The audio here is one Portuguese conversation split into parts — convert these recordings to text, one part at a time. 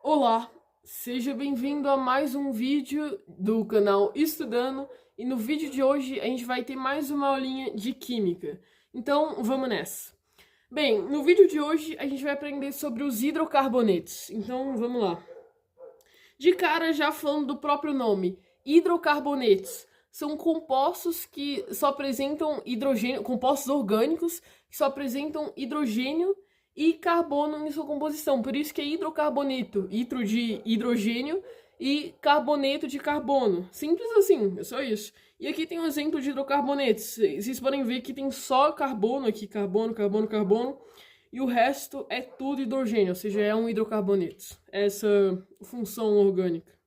Olá, seja bem-vindo a mais um vídeo do canal Estudando, e no vídeo de hoje a gente vai ter mais uma aulinha de Química. Então, vamos nessa. Bem, no vídeo de hoje a gente vai aprender sobre os hidrocarbonetos. Então, vamos lá. De cara, já falando do próprio nome, hidrocarbonetos são compostos que só apresentam hidrogênio, compostos orgânicos que só apresentam hidrogênio e carbono em sua composição. Por isso que é hidrocarboneto, hidro de hidrogênio e carboneto de carbono. Simples assim, é só isso. E aqui tem um exemplo de hidrocarbonetos. Vocês podem ver que tem só carbono aqui, carbono, carbono, carbono. E o resto é tudo hidrogênio, ou seja, é um hidrocarboneto. Essa função orgânica.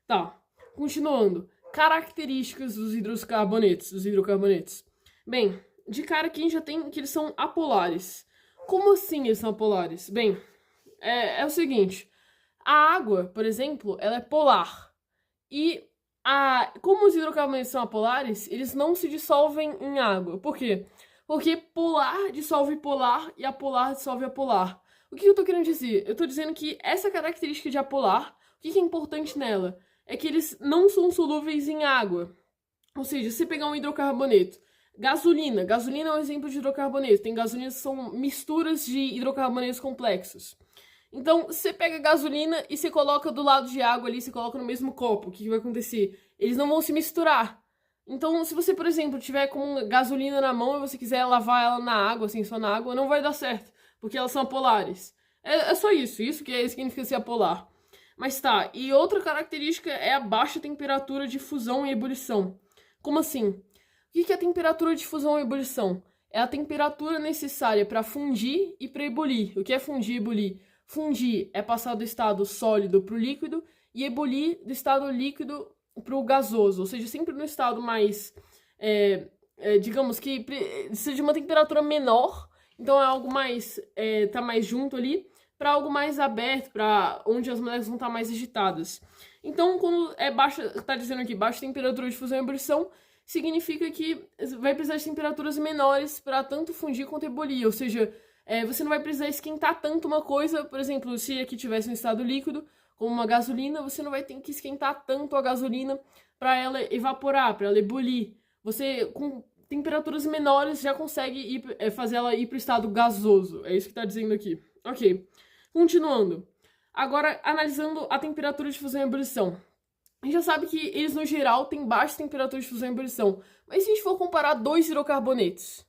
Tá, continuando. Características dos hidrocarbonetos. Bem, de cara aqui a gente já tem que eles são apolares. Como assim eles são apolares? Bem, é o seguinte. A água, por exemplo, ela é polar. E como os hidrocarbonetos são apolares, eles não se dissolvem em água. Por quê? Porque polar dissolve polar e apolar dissolve apolar. O que eu tô querendo dizer? Eu tô dizendo que essa característica de apolar, o que é importante nela? É que eles não são solúveis em água. Ou seja, se você pegar um hidrocarboneto, gasolina é um exemplo de hidrocarboneto. Tem gasolinas que são misturas de hidrocarbonetos complexos. Então, você pega gasolina e você coloca do lado de água ali, você coloca no mesmo copo. O que vai acontecer? Eles não vão se misturar. Então, se você, por exemplo, tiver com gasolina na mão e você quiser lavar ela na água, assim, só na água, não vai dar certo, porque elas são apolares. É só isso, isso que significa ser apolar. Mas tá, e outra característica é a baixa temperatura de fusão e ebulição. Como assim? O que é a temperatura de fusão e ebulição? É a temperatura necessária para fundir e para ebulir. O que é fundir e ebulir? Fundir é passar do estado sólido para o líquido e ebulir do estado líquido para o gasoso, ou seja, sempre no estado mais, digamos que precisa de uma temperatura menor, então é algo mais, tá mais junto ali, para algo mais aberto, para onde as moléculas vão estar mais agitadas. Então, quando é baixa, tá dizendo aqui, baixa temperatura de fusão e ebulição, significa que vai precisar de temperaturas menores para tanto fundir quanto ebulir, ou seja, você não vai precisar esquentar tanto uma coisa, por exemplo, se aqui tivesse um estado líquido, como uma gasolina, você não vai ter que esquentar tanto a gasolina para ela evaporar, para ela ebulir. Você, com temperaturas menores, já consegue fazer ela ir para o estado gasoso. É isso que está dizendo aqui. Ok. Continuando. Agora, analisando a temperatura de fusão e ebulição. A gente já sabe que eles, no geral, têm baixa temperatura de fusão e ebulição. Mas se a gente for comparar dois hidrocarbonetos,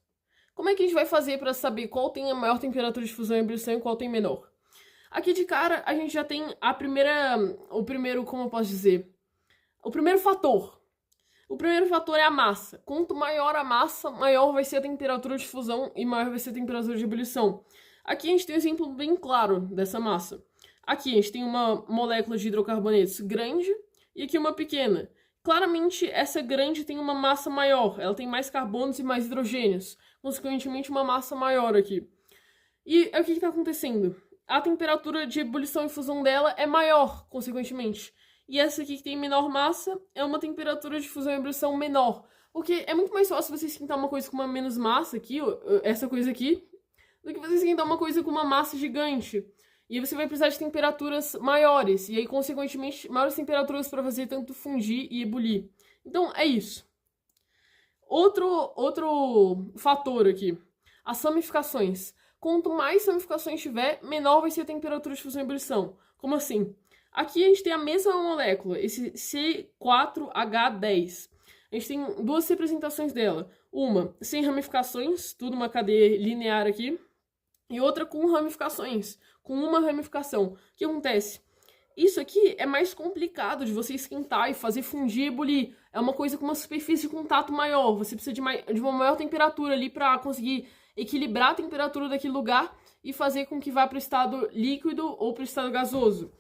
como é que a gente vai fazer para saber qual tem a maior temperatura de fusão e ebulição e qual tem menor? Aqui de cara, a gente já tem o primeiro, como eu posso dizer? O primeiro fator. O primeiro fator é a massa. Quanto maior a massa, maior vai ser a temperatura de fusão e maior vai ser a temperatura de ebulição. Aqui a gente tem um exemplo bem claro dessa massa. Aqui a gente tem uma molécula de hidrocarbonetos grande e aqui uma pequena. Claramente, essa grande tem uma massa maior, ela tem mais carbonos e mais hidrogênios, consequentemente uma massa maior aqui. E o que está acontecendo? A temperatura de ebulição e fusão dela é maior, consequentemente. E essa aqui que tem menor massa é uma temperatura de fusão e ebulição menor. Porque é muito mais fácil você esquentar uma coisa com uma menos massa aqui, essa coisa aqui, do que você esquentar uma coisa com uma massa gigante. E aí você vai precisar de temperaturas maiores. E aí, consequentemente, maiores temperaturas para fazer tanto fundir e ebulir. Então, é isso. Outro fator aqui. As ramificações. Quanto mais ramificações tiver, menor vai ser a temperatura de fusão e ebulição. Como assim? Aqui a gente tem a mesma molécula, esse C4H10. A gente tem duas representações dela. Uma sem ramificações, tudo uma cadeia linear aqui. E outra com ramificações, com uma ramificação. O que acontece? Isso aqui é mais complicado de você esquentar e fazer fundir e ebulir. É uma coisa com uma superfície de contato maior. Você precisa de uma maior temperatura ali para conseguir equilibrar a temperatura daquele lugar e fazer com que vá para o estado líquido ou para o estado gasoso.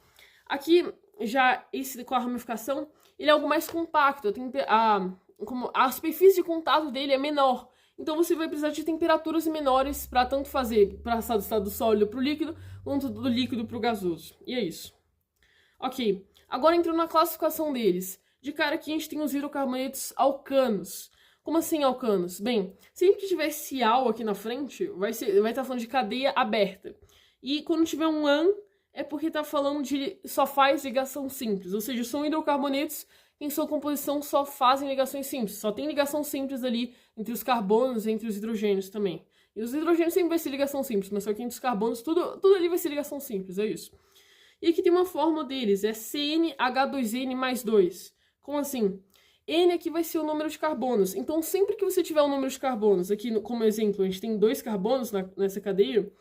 Aqui, já esse com a ramificação, ele é algo mais compacto. A superfície de contato dele é menor. Então você vai precisar de temperaturas menores para tanto passar do estado sólido para o líquido, quanto do líquido para o gasoso. E é isso. Ok, agora entrando na classificação deles. De cara aqui a gente tem os hidrocarbonetos alcanos. Como assim alcanos? Bem, sempre que tiver esse al aqui na frente, vai estar falando de cadeia aberta. E quando tiver um an, é porque tá falando de só faz ligação simples, ou seja, são hidrocarbonetos que em sua composição só fazem ligações simples, só tem ligação simples ali entre os carbonos e entre os hidrogênios também. E os hidrogênios sempre vai ser ligação simples, mas só que entre os carbonos tudo ali vai ser ligação simples, é isso. E aqui tem uma fórmula deles, é CnH2n mais 2. Como assim? N aqui vai ser o número de carbonos. Então, sempre que você tiver o número de carbonos, aqui como exemplo, a gente tem 2 carbonos nessa cadeia,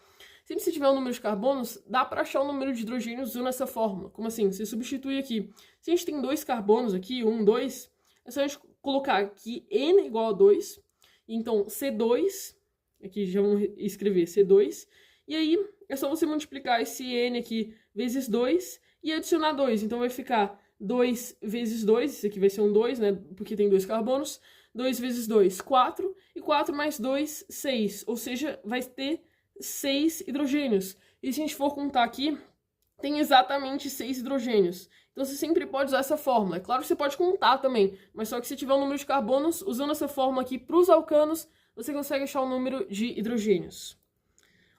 sempre que você tiver o número de carbonos, dá para achar o número de hidrogênios usando essa fórmula. Como assim? Você substitui aqui. Se a gente tem 2 carbonos aqui, 1, 2, é só a gente colocar aqui N igual a 2. Então, C2, aqui já vamos escrever C2, e aí é só você multiplicar esse N aqui vezes 2 e adicionar 2. Então vai ficar 2 vezes 2, esse aqui vai ser um 2, né? Porque tem 2 carbonos. 2 vezes 2, 4. E 4 mais 2, 6. Ou seja, vai ter 6 hidrogênios. E se a gente for contar aqui, tem exatamente 6 hidrogênios. Então você sempre pode usar essa fórmula. É claro que você pode contar também, mas só que se tiver o número de carbonos, usando essa fórmula aqui para os alcanos, você consegue achar o número de hidrogênios.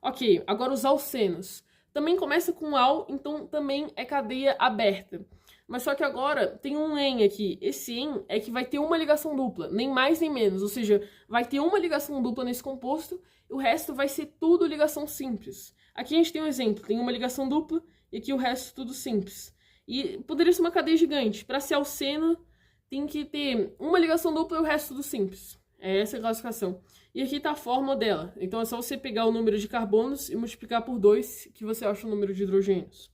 Ok, agora os alcenos. Também começa com al, então também é cadeia aberta. Mas só que agora tem um en aqui. Esse en é que vai ter uma ligação dupla, nem mais nem menos. Ou seja, vai ter uma ligação dupla nesse composto e o resto vai ser tudo ligação simples. Aqui a gente tem um exemplo, tem uma ligação dupla e aqui o resto tudo simples. E poderia ser uma cadeia gigante. Para ser alceno, tem que ter uma ligação dupla e o resto tudo simples. É essa a classificação. E aqui está a fórmula dela. Então é só você pegar o número de carbonos e multiplicar por 2 que você acha o número de hidrogênios.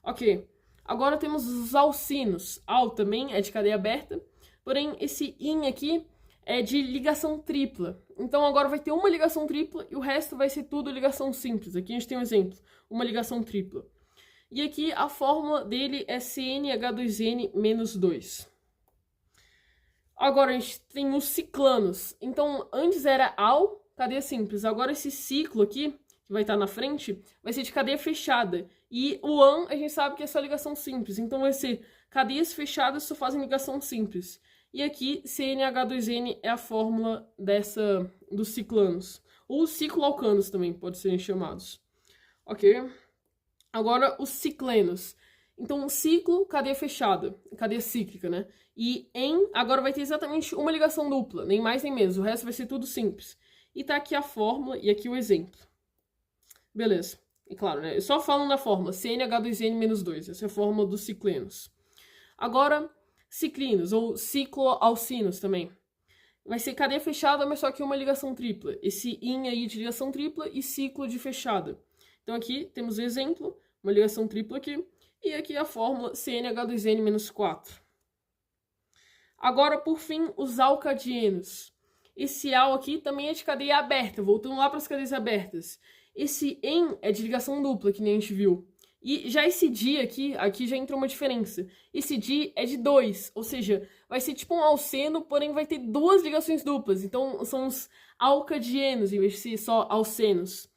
Ok. Agora temos os alcinos. Al também é de cadeia aberta, porém esse in aqui é de ligação tripla. Então agora vai ter uma ligação tripla e o resto vai ser tudo ligação simples. Aqui a gente tem um exemplo, uma ligação tripla. E aqui a fórmula dele é CnH2n menos 2. Agora a gente tem os ciclanos. Então antes era al, cadeia simples. Agora esse ciclo aqui, que vai estar na frente, vai ser de cadeia fechada. E o an, a gente sabe que é só ligação simples. Então vai ser cadeias fechadas só fazem ligação simples. E aqui, CnH2n é a fórmula dos ciclanos. Ou cicloalcanos também, pode serem chamados. Ok? Agora, os ciclenos. Então, ciclo, cadeia fechada. Cadeia cíclica, né? E en, agora vai ter exatamente uma ligação dupla. Nem mais nem menos. O resto vai ser tudo simples. E tá aqui a fórmula e aqui o exemplo. Beleza. E claro, né? Eu só falo na fórmula CnH2n menos 2. Essa é a fórmula dos ciclenos. Agora, ciclinos, ou cicloalcinos também. Vai ser cadeia fechada, mas só que uma ligação tripla. Esse in aí de ligação tripla e ciclo de fechada. Então aqui temos o exemplo, uma ligação tripla aqui. E aqui a fórmula CnH2n menos 4. Agora, por fim, os alcadienos. Esse al aqui também é de cadeia aberta. Voltando lá para as cadeias abertas. Esse en é de ligação dupla, que nem a gente viu. E já esse di aqui já entra uma diferença. Esse di é de 2, ou seja, vai ser tipo um alceno, porém vai ter 2 ligações duplas. Então são os alcadienos, em vez de ser só alcenos.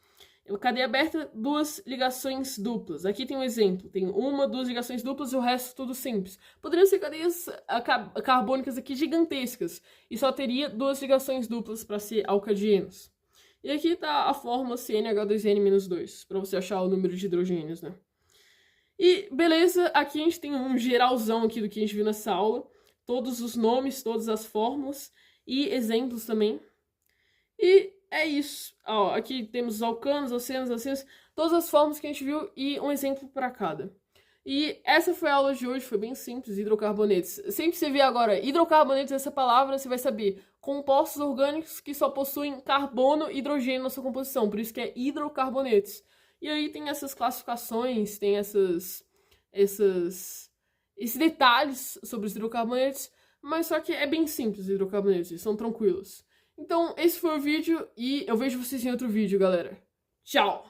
Cadeia aberta, 2 ligações duplas. Aqui tem um exemplo, tem 1, 2 ligações duplas e o resto tudo simples. Poderiam ser cadeias carbônicas aqui gigantescas, e só teria 2 ligações duplas para ser alcadienos. E aqui está a fórmula CnH2n-2, para você achar o número de hidrogênios, né? E beleza, aqui a gente tem um geralzão aqui do que a gente viu nessa aula. Todos os nomes, todas as fórmulas e exemplos também. E é isso. Ó, aqui temos os alcanos, alcenos, todas as fórmulas que a gente viu e um exemplo para cada. E essa foi a aula de hoje, foi bem simples, hidrocarbonetos. Sempre que você ver agora hidrocarbonetos, essa palavra, você vai saber compostos orgânicos que só possuem carbono e hidrogênio na sua composição, por isso que é hidrocarbonetos. E aí tem essas classificações, tem esses detalhes sobre os hidrocarbonetos, mas só que é bem simples os hidrocarbonetos, eles são tranquilos. Então, esse foi o vídeo e eu vejo vocês em outro vídeo, galera. Tchau!